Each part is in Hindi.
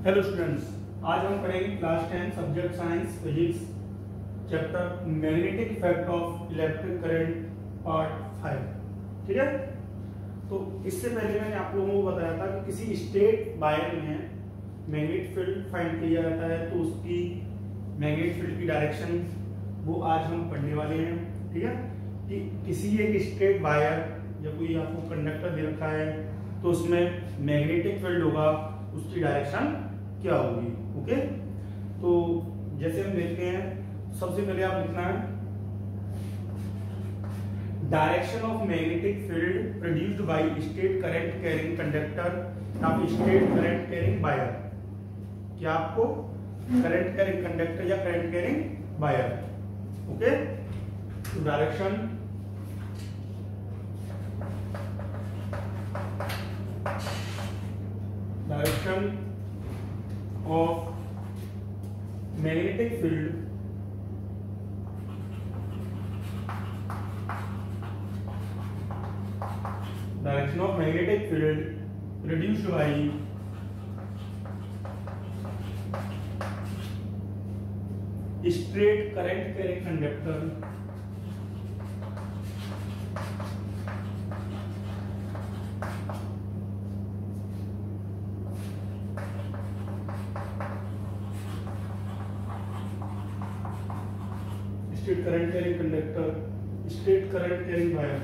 हेलो स्टूडेंट्स, आज हम पढ़ेंगे class 10 subject science physics chapter magnetic effect of electric current part 5। ठीक है। तो इससे पहले मैंने आप लोगों को बताया था कि किसी स्टेट वायर में मैग्नेटिक फील्ड फाइंड किया जाता है तो उसकी मैग्नेटिक फील्ड की डायरेक्शन वो आज हम पढ़ने वाले हैं। ठीक है, कि किसी एक स्ट्रेट वायर या कोई आपको कंडक्टर दे रखा है तो उसमें मैग्नेटिक फील्ड होगा, उसकी डायरेक्शन क्या होगी। ओके, तो जैसे हम देखते हैं, सबसे पहले आप लिखना है direction of magnetic field produced by state current carrying conductor या स्टेट करंट कैरिंग वायर। क्या आपको करंट कैरिंग कंडक्टर या करंट कैरिंग वायर। ओके, तो direction of magnetic field produced by straight current carrying conductor state current carrying conductor state current carrying wire.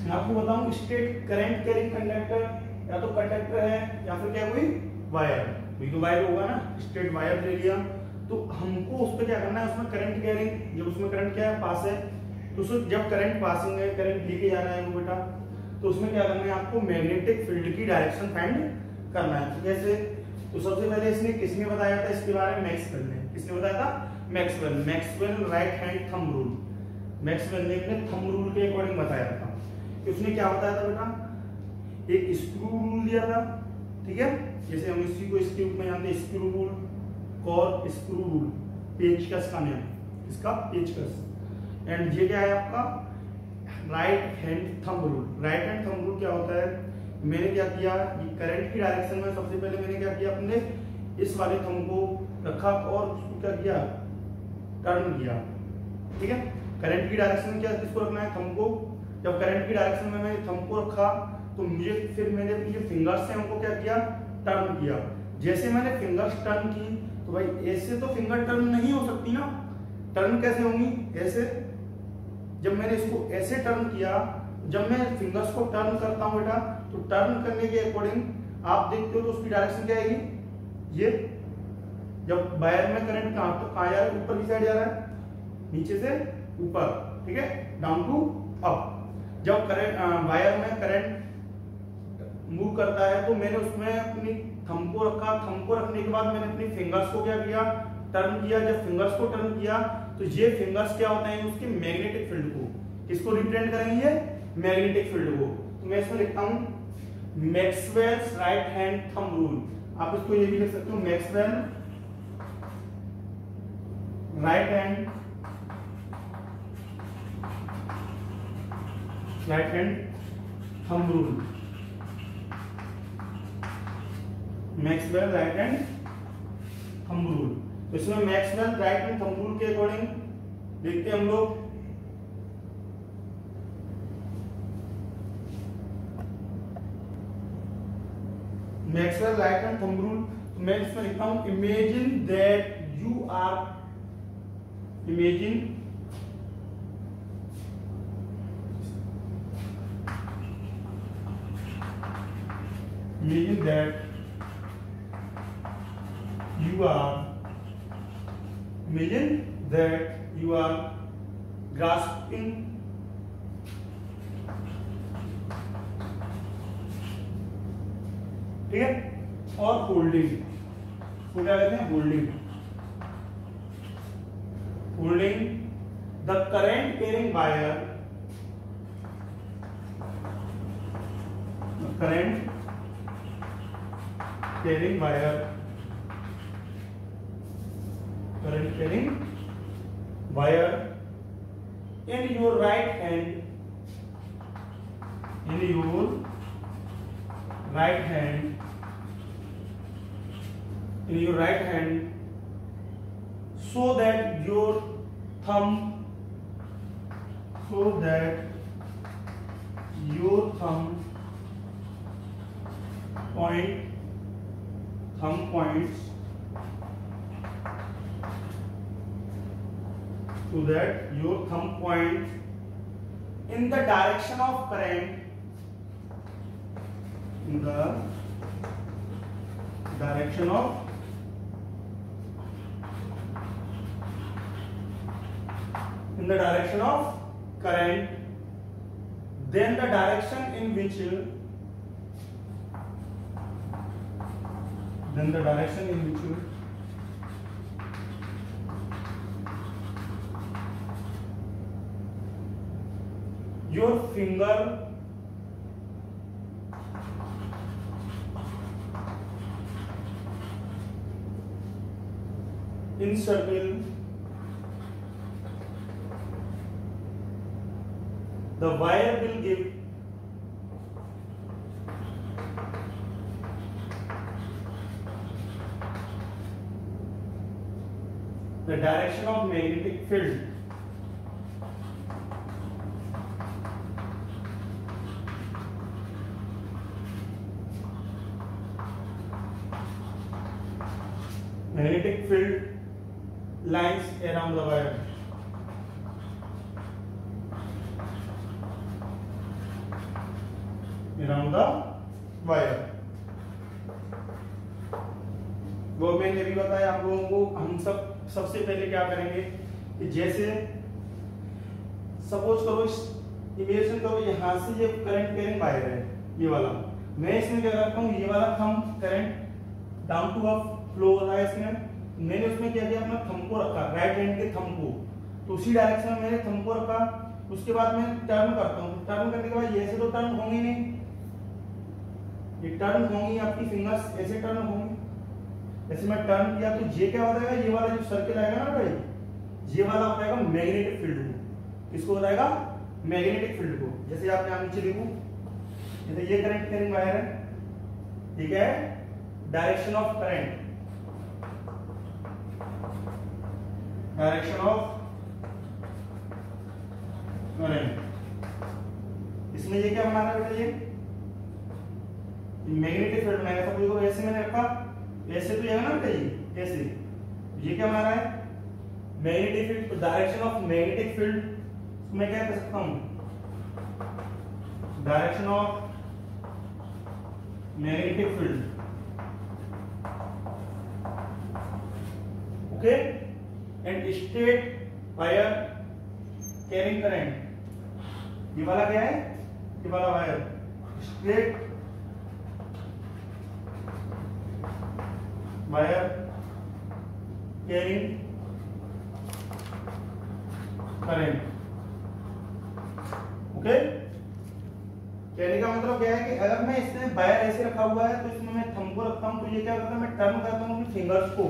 मैं आपको बताऊं, स्टेट करंट कैरिंग कंडक्टर या तो कंडक्टर है या फिर क्या कोई वायर, कोई तो वायर होगा ना। स्टेट वायर ले लिया तो हमको उस पर क्या करना है, उसमें करंट कैरिंग, जब उसमें करंट क्या है पास है तो उसमें जब करंट पासिंग है, करंट लेके जा रहा है वो बेटा, तो उसमें क्या करना है आपको मैग्नेटिक फील्ड की डायरेक्शन फाइंड करना है। तो कैसे, तो सबसे पहले इसने किसने बताया था इसके बारे में, मैक्सवेल ने। किसने बताया था? Maxwell right hand thumb rule. Maxwell ने अपने थंब रूल के अकॉर्डिंग बताया था कि उसने क्या बताया था बेटा, एक स्क्रू रूल दिया था। ठीक है, जैसे हम इसी को इसके रूप में जानते हैं, स्क्रू रूल और स्क्रू रूल, पेचकस का नाम, इसका पेचकस। एंड ये क्या है आपका right hand thumb rule. Right hand thumb rule क्या होता है, मैंने क्या किया, ये करंट की डायरेक्शन में सबसे पहले मैंने क्या किया, अपने इस वाले थंब को रखा और उसको क्या किया, टर्न किया। ठीक है, करंट की डायरेक्शन में क्या किसको रखना है, थंब को। जब करंट की डायरेक्शन में मैंने थंब को रखा तो मुझे फिर मैंने अपनी जो फिंगर्स से उनको क्या किया, टर्न किया। जैसे मैंने फिंगर्स टर्न की तो भाई ऐसे तो फिंगर टर्न नहीं हो सकती ना, टर्न कैसे होंगी, ऐसे। जब मैंने इसको ऐसे टर्न किया, जब मैं फिंगर्स को टर्न करता हूं बेटा, तो टर्न करने के अकॉर्डिंग आप देखते हो तो उसकी डायरेक्शन क्या आएगी, ये। जब वायर में करंट कहां जा रहा है, ऊपर की साइड जा रहा है, नीचे से ऊपर। ठीक है, डाउन टू अप। जब करंट वायर में करंट मूव करता है तो मैंने उसमें अपनी थंब को रखा, थंब को रखने के बाद मैंने अपनी फिंगर्स को क्या किया, टर्न किया। जब फिंगर्स को टर्न किया तो ये फिंगर्स क्या होते हैं, उसके मैग्नेटिक फील्ड को, किसको रिप्रेजेंट करेंगे, मैग्नेटिक फील्ड को। तो मैं इसमें लिखता हूं Maxwell's right hand thumb rule. आप इसको ये भी लिख सकते हो, Maxwell right hand thumb rule. Maxwell right hand thumb rule. तो इसमें Maxwell right hand thumb rule के अकॉर्डिंग देखते हैं हम लोग। Maxwell right hand thumb rule, तो मैं इसमें लिखता हूं imagine that you are, imagine that you are grasping ठीक है, और होल्डिंग, को क्या कहते हैं, holding the current carrying wire, carrying wire current carrying wire in your right hand, in your right hand, in your right hand, so that your thumb, so that your thumb points so that your thumb points in the direction of current, in the direction of current, then the direction in which your finger encircle the wire will give the direction of magnetic field. Magnetic field lines around the wire. Around the wire. वो मैंने भी बताया आप लोगों को। हम सबसे पहले क्या करेंगे कि जैसे सपोज करो, इमेजिन करो यहाँ से ये करंट कैरिंग वायर है, ये वाला। मैं इसमें क्या करता हूँ, ये वाला thumb current down to up flow हो रहा है इसमें, मैंने उसमें क्या किया, अपना थंब को रखा, राइट हैंड के थंब को, तो उसी डायरेक्शन में मैंने थंब को रखा। उसके बाद मैं टर्न करता हूँ, टर्न करने के बाद ये ऐसे तो टर्न होंगी नहीं, ये टर्न होंगी, आपकी फिंगर्स ऐसे टर्न होंगी। जैसे मैं टर्न किया तो ये क्या हो जाएगा, ये वाला जो सर्किल आएगा ना भाई, ये वाला हो जाएगा मैग्नेटिक फील्ड को। किसको हो जाएगा, मैग्नेटिक फील्ड को। जैसे आप यहाँ नीचे देखो, जैसे ये करंट कैरिंग वायर है, ठीक है, direction of current, direction of current, इसमें ये क्या बना रहा है बेटा, ये मैग्नेटिक फील्ड में ऐसा कोई ऐसे मैंने रखा, ऐसे तो ये है ना बेटा, ये ऐसे, ये क्या बना रहा है, मैग्नेटिक फील्ड। तो डायरेक्शन ऑफ मैग्नेटिक फील्ड मैं क्या कह सकता हूं, direction of magnetic field, okay. And straight wire carrying current, ये वाला क्या है, ये वाला wire straight wire carrying current, okay. कहने का मतलब क्या है कि अगर मैं इसमें वायर ऐसे रखा हुआ है तो इसमें मैं थंब को रखता हूं, तो ये क्या करता है, मैं टर्न करता हूं अपनी फिंगर्स को,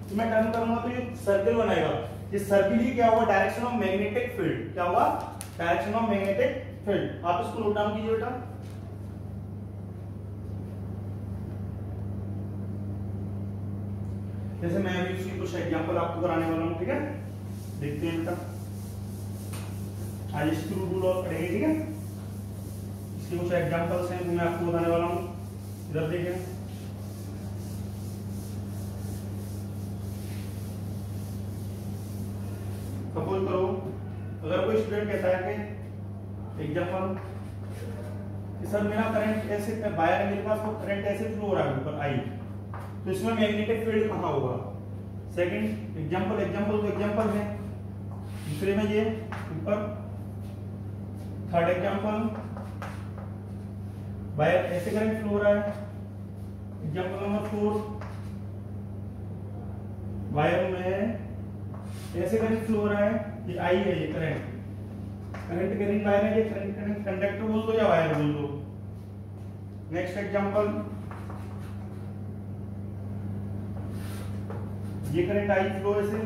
तो मैं टर्न करूंगा तो ये सर्किल बनाएगा। ये सर्किल ही क्या हुआ, डायरेक्शन ऑफ मैग्नेटिक फील्ड, क्या हुआ, डायरेक्शन ऑफ मैग्नेटिक फील्ड। आप इसको नोट डाउन कीजिए बेटा। जैसे मैं अभी इसकी कुछ एग्जांपल आपको कराने वाला हूं, ठीक है, देखते हैं बेटा। आज स्क्रू रूल और पढ़ेंगे, ठीक है। इसके कुछ एग्जांपल्स हैं जो मैं आपको बताने वाला हूं, इधर देखिए। सपोज करो, अगर कोई स्टूडेंट कहता है कि एग्जांपल कि सर मेरा करंट ऐसे वायर है, मेरे पास वो करंट ऐसे फ्लो हो रहा है ऊपर आई, तो इसमें मैग्नेटिक फील्ड कहां होगा। सेकंड एग्जांपल तो एग्जांपल है, दूसरे में ये ऊपर। थर्ड एग्जांपल, वायर ऐसे करंट फ्लो हो रहा है। एग्जांपल नंबर 4, वायर में ऐसे करंट फ्लो हो रहा है, ये आई है, ये करंट कैरिंग वायर है, ये करंट कंडक्टर बोल दो या वायर बोल दो। नेक्स्ट एग्जांपल, ये करंट आई फ्लो ऐसे,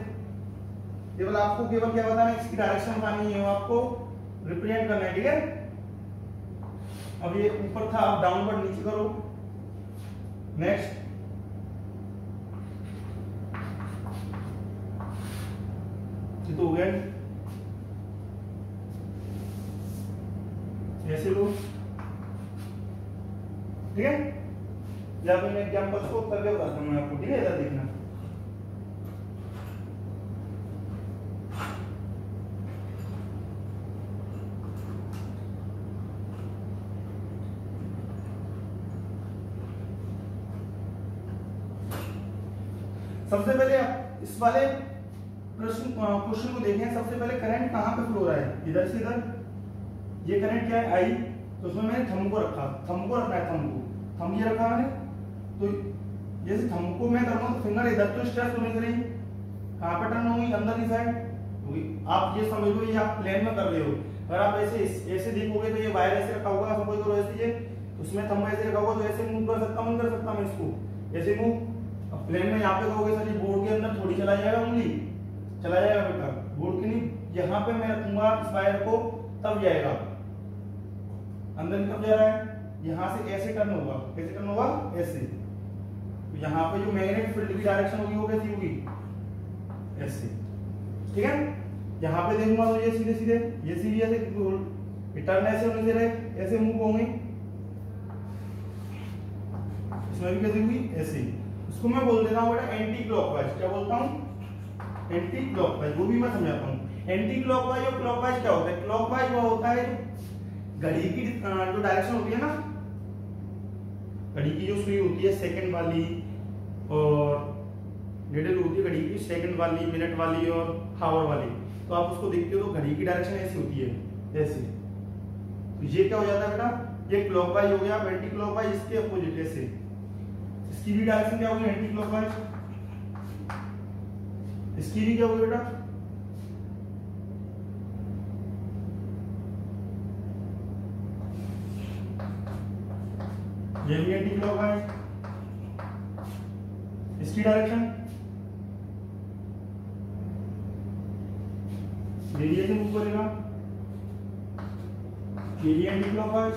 केवल आपको केवल क्या बताना है, इसकी डायरेक्शन बतानी है, आपको रिप्रेजेंट करना है, ठीक है। अब ये ऊपर था, आप डाउनवर्ड नीचे करो। नेक्स्ट तो हो गया, ऐसे लो, ठीक है। या फिर मैं एग्जांपल्स को करके बताता हूँ आपको, ठीक है। इधर देखना, सबसे पहले आप इस वाले क्वेश्चन को देखें। सबसे पहले करंट कहाँ पे फ्लो हो रहा है, इधर से इधर। ये करंट क्या है, आई। तो उसमें मैंने थंब को रखा, थंब को रखना है, थंब ये रखा मैंने। तो जैसे थंब को मैं करूँगा तो फिंगर इधर तो स्ट्रेस होने से नहीं, कहाँ पे टर्न होगी, अंदर की साइड। आप ये समझ लो, ये आप प्लेन में कर रहे हो। अगर आप ऐसे देखोगे तो ये वायर ऐसे रखा होगा, सपोज करो ऐसे, ये उसमें थंब ऐसे रखा होगा, तो ऐसे मूव कर सकता हूँ, कर सकता हूँ इसको ऐसे मूव। अब प्लेन में यहाँ पे कहोगे सर ये बोर्ड के अंदर थोड़ी चला जाएगा, उंगली चला जाएगा बेटा, बोर्ड के नहीं। यहाँ पे मैं रखूंगा इस वायर को, तब जाएगा अंदर की तरफ जा रहा है। यहाँ से ऐसे टर्न होगा, कैसे टर्न होगा, ऐसे। तो यहाँ पे जो मैग्नेटिक फील्ड की डायरेक्शन होगी वो कैसी होगी, ऐसे, ठीक है। यहाँ पे देखूंगा तो ये सीधे सीधे, ये सीधी ऐसे टर्न ऐसे होने दे रहे, ऐसे मूव होंगे। इसमें भी कैसे हुई, ऐसे। इसको मैं बोल देता हूँ बेटा एंटी क्लॉकवाइज। क्या बोलता हूँ, एंटी क्लॉकवाइज। वो भी मैं समझाता हूँ। एंटी क्लॉकवाइज और क्लॉकवाइज क्या होता है। क्लॉकवाइज वो होता है घड़ी की जो डायरेक्शन होती है ना, घड़ी की जो सुई होती है सेकंड वाली, और निडल होती है घड़ी की सेकंड वाली, मिनट वाली और हावर वाली। तो आप उसको देखते हो तो घड़ी की डायरेक्शन ऐसी होती है, ऐसे। तो ये क्या हो जाता है बेटा, ये क्लॉकवाइज हो गया। एंटी क्लॉकवाइज इसके अपोजिट, ऐसे। इसकी भी डायरेक्शन क्या होगी, एंटी क्लॉकवाइज। इसकी भी क्या होगी बेटा, ये भी एंटी क्लॉकवाइज। इसकी डायरेक्शन ये से मूव करेगा, ये भी anti clockwise.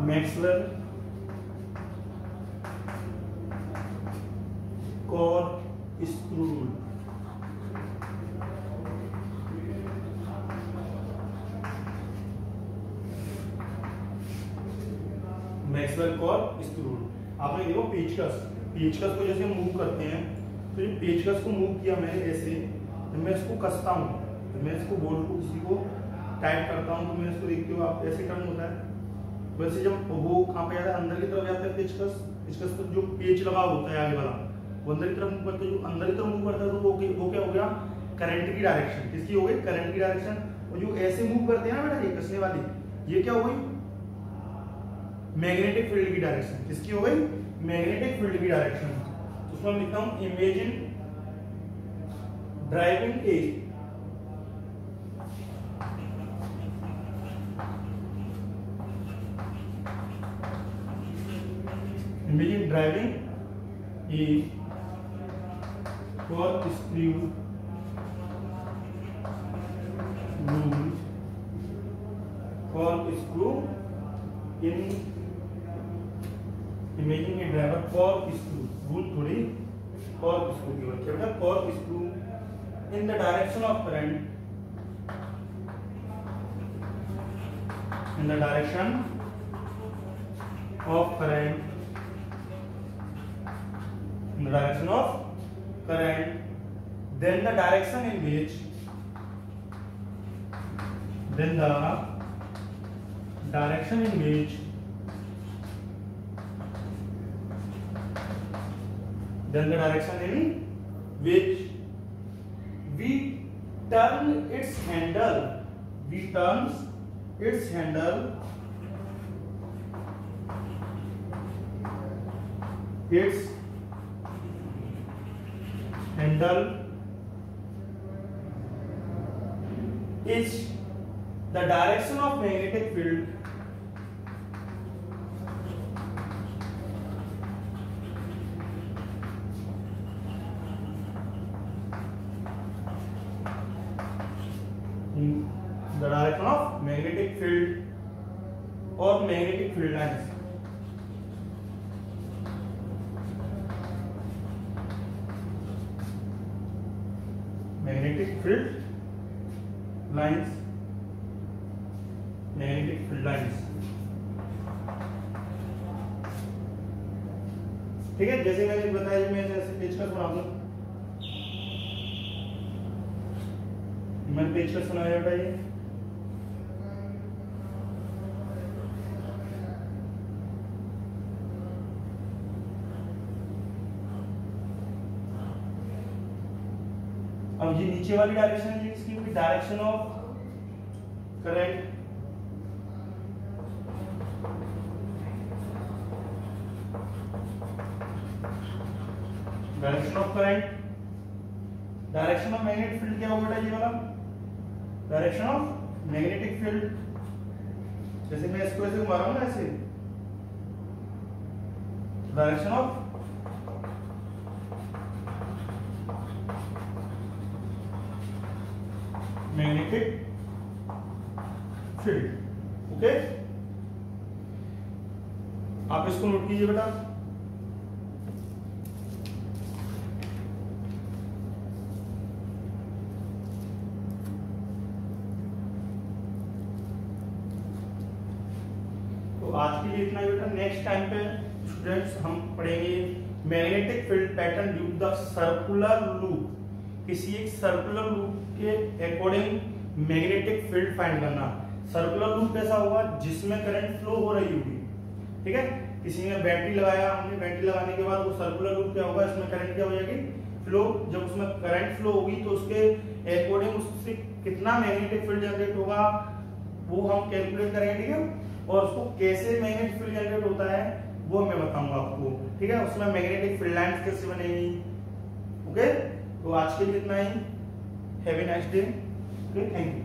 Maxwell corkscrew rule. Maxwell corkscrew rule. आपने देखो पेचकस को जैसे मूव करते हैं, तो ये पेचकस को मूव किया मैंने ऐसे, तो मैं इसको कसता हूँ, तो मैं इसको बोल्ट को किसी को टाइट करता हूँ, तो मैं इसको देखते हो आप ऐसे टर्न होता है। वैसे जब वो कहाँ पे जाता है, अंदर की तरफ जाता है पेचकस पर जो पेच लगा होता है आगे वाला, वो अंदर की तरफ मूव करता है। जो अंदर की तरफ मूव करता है तो वो क्या हो गया, करंट की डायरेक्शन। किसकी हो गई, करंट की डायरेक्शन। और जो ऐसे मूव करते हैं ना बेटा, ये कसने वाली, ये क्या हो गई, मैग्नेटिक फील्ड की डायरेक्शन। किसकी हो गई, मैग्नेटिक फील्ड की डायरेक्शन। तो उसमें लिखता हूं imagine driving A Imagine driving a corkscrew rule, corkscrew in imagine a driver corkscrew rule थोड़ी corkscrew की बात क्या बेटा, corkscrew in the direction of current, in the direction of current, in the direction of current, then the direction in which, then the direction in which, then the direction in which we turn its handle, we turns its handle, its handle is the direction of magnetic field, the direction of magnetic field और magnetic field lines. Magnetic field lines, magnetic field lines. ठीक है, जैसे मैंने बताया, मैं जैसे पेचकस बना दूं, मैंने पेचकस बनाया बेटा ये, अब ये नीचे वाली डायरेक्शन है, ये इसकी होगी direction of current, direction of current. Direction of magnetic field क्या होगा बेटा, ये वाला डायरेक्शन ऑफ मैग्नेटिक फील्ड। जैसे मैं इसको ऐसे घुमा रहा हूं ना, ऐसे direction of magnetic field. Okay, आप इसको नोट कीजिए बेटा। तो आज के लिए इतना ही बेटा। नेक्स्ट टाइम पे स्टूडेंट्स हम पढ़ेंगे magnetic field pattern due to the circular loop. किसी एक सर्कुलर लूप के अकॉर्डिंग मैग्नेटिक फील्ड फाइंड करना। सर्कुलर लूप कैसा होगा, जिसमें करंट फ्लो हो रही होगी। ठीक है, किसी ने बैटरी लगाया, हमने बैटरी लगाने के बाद वो सर्कुलर लूप क्या होगा, इसमें करंट क्या हो जाएगी, फ्लो। जब उसमें करंट फ्लो होगी तो उसके अकॉर्डिंग उससे कितना मैग्नेटिक फील्ड जनरेट होगा वो हम कैलकुलेट करेंगे। ठीक है, और उसको कैसे मैग्नेटिक फील्ड जनरेट होता है वो मैं बताऊंगा आपको। ठीक है, उसमें मैग्नेटिक फील्ड लाइंस कैसे बनेगी। ओके, तो आज के लिए इतना ही। Have a nice day. Okay, thank you.